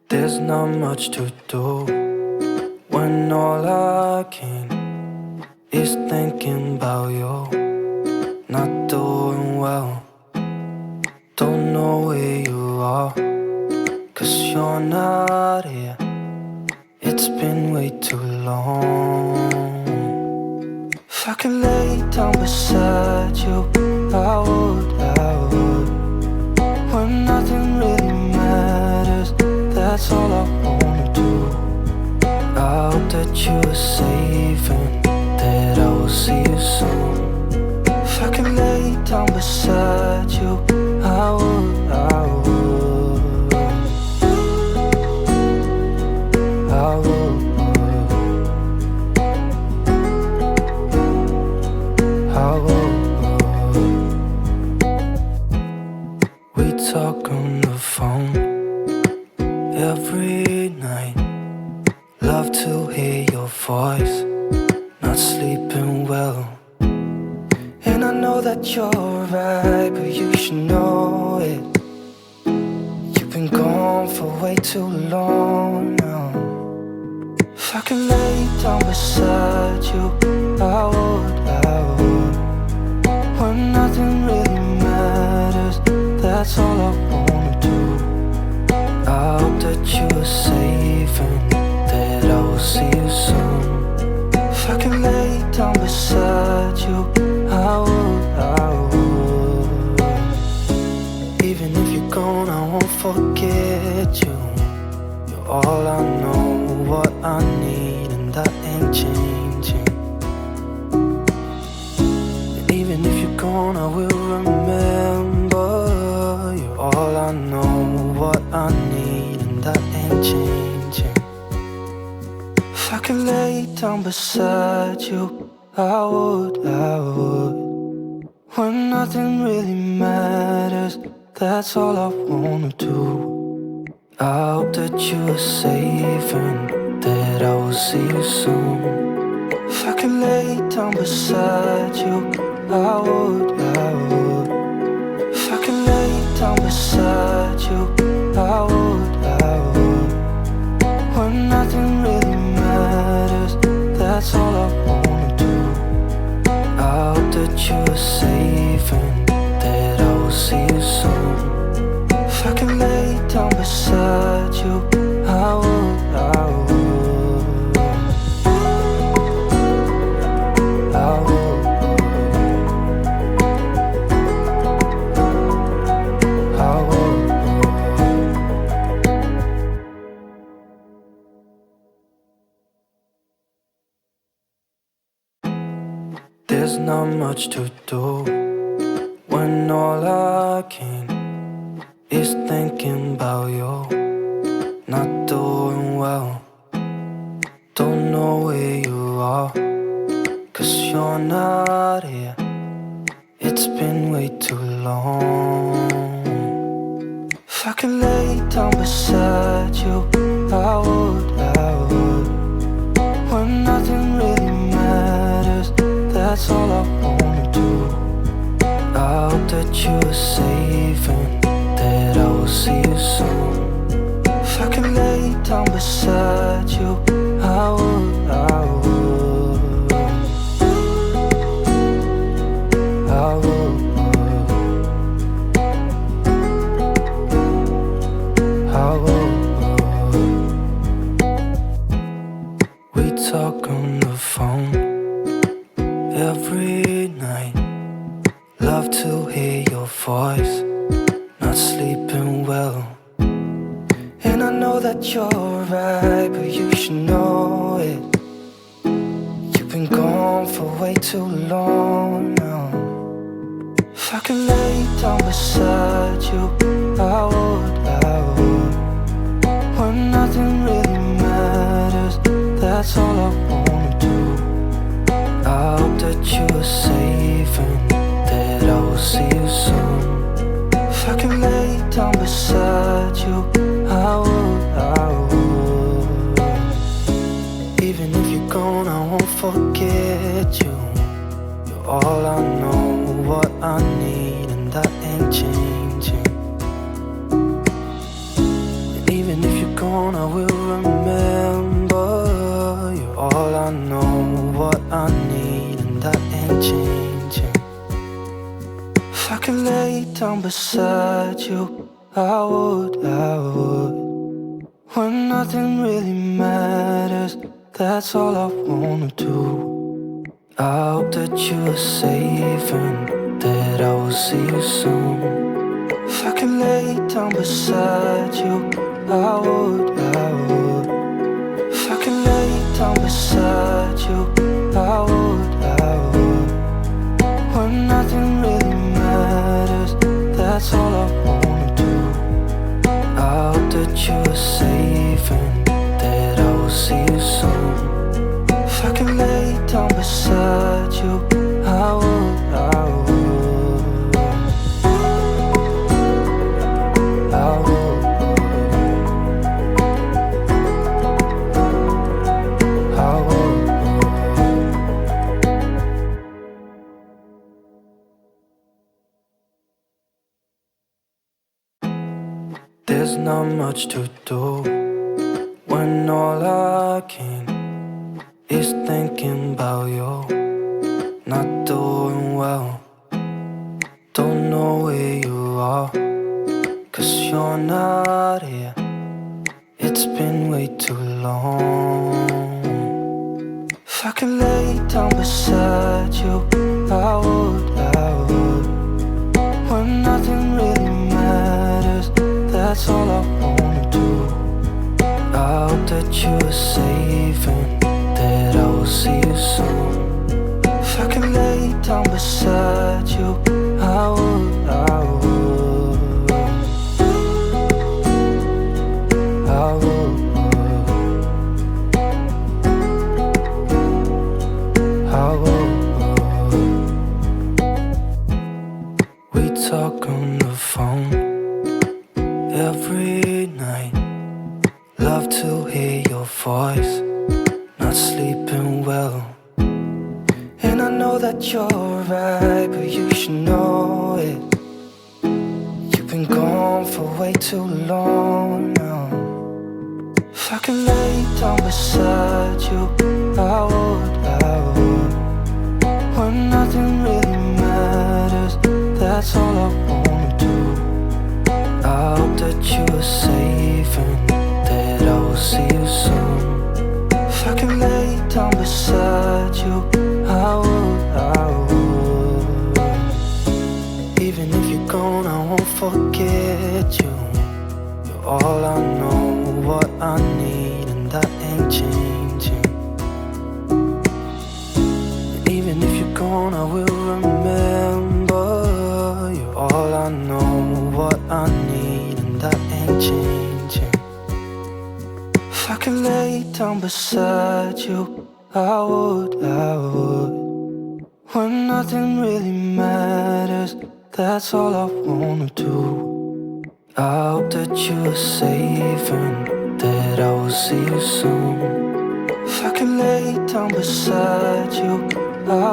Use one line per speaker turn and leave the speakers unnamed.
There's not much to do when all I can is thinking about you. Not doing well, don't know where you are, 'cause you're not here. It's been way too long. If I could lay down beside you, I would, when nothing really matters, that's all I wanna do. I hope that you are safe and that I will see you soon. If I could lay down beside you, I would, I would, I would, I would. We talk on the phone every night. Love to hear your voice, not sleeping well. And I know that you're right, but you should know it. You've been gone for way too long now. If I could lay down beside you, I would, I would. When nothing really matters, that's all I wanna do. I hope that you are safe and that I will see you soon. If I could lay down beside you, I would, I would. Even if you're gone, I won't forget you. You're all I know, what I need, and that ain't changing. And even if you're gone, I will remember. You're all I know, what I need, and that ain't changing. If I could lay down beside you, I would, I would. When nothing really matters, that's all I wanna do. I hope that you are safe and that I will see you soon. If I could lay down beside you, I would, I would. If I could lay down beside you, I would, I would. When nothing really matters, that's all I wanna do. I hope that you are safe and that I will see you soon. If I could lay down beside you, I would, I would, I would, I would. There's not much to do when all I can is thinking about you. Not doing well, don't know where you are, 'cause you're not here. It's been way too long. If I could lay down beside you, I would, I would. When nothing really matters, that's all I wanna do. I hope that you are safe and that I will see you soon. If I could lay down beside you, I would, I would, I would, I would. We talk on the phone every night. Love to hear your voice, not sleeping well. And I know that you're right, but you should know it. You've been gone for way too long now. If I could lay down beside you, I would, I would. When nothing really matters, that's all I wanna do. I hope that you are safe and that I will see you soon. If I could lay down beside you, I would, I would. Even if you're gone, I won't forget you. You're all I know, what I need, and that ain't changing. And even if you're gone, gone, I will remember. You're all I know, what I need, and that ain't changing. If I could lay down beside you, I would. When nothing really matters, that's all I wanna do. I hope that you are safe and that I will see you soon. If I could lay down beside you, I would. If I could lay down beside you, I would. When nothing really matters, that's all I wanna do. I hope that you are safe and that I will see you soon. If I could lay down beside you, I would. I would. There's not much to do when all I can is thinking about you. Not doing well, don't know where you are, 'cause you're not here. It's been way too long. If I could lay down beside you, I would. When nothing really matters, that's all I wanna do. I hope that you are safe and that I will see you soon. If I could lay down beside you, I would. I would. I would. I would. We talk on the phone every night. Love to hear your voice. Not sleeping well, and I know that you're right, but you should know it. You've been gone for way too long now. If I could lay down beside you, I would. When nothing really matters, that's all I wanna do. I hope that you are safe and that I will see you soon. If I could lay down beside you, I would. Even if you're gone, I won't forget you. You're all I know, what I need, and that ain't changing. Even if you're gone, I will remember. You're all I know, what I need, and that ain't changing. If I could lay down beside you, I would. When nothing really matters, that's all I wanna do. I hope that you are safe and that I will see you soon. If I could lay down beside you, I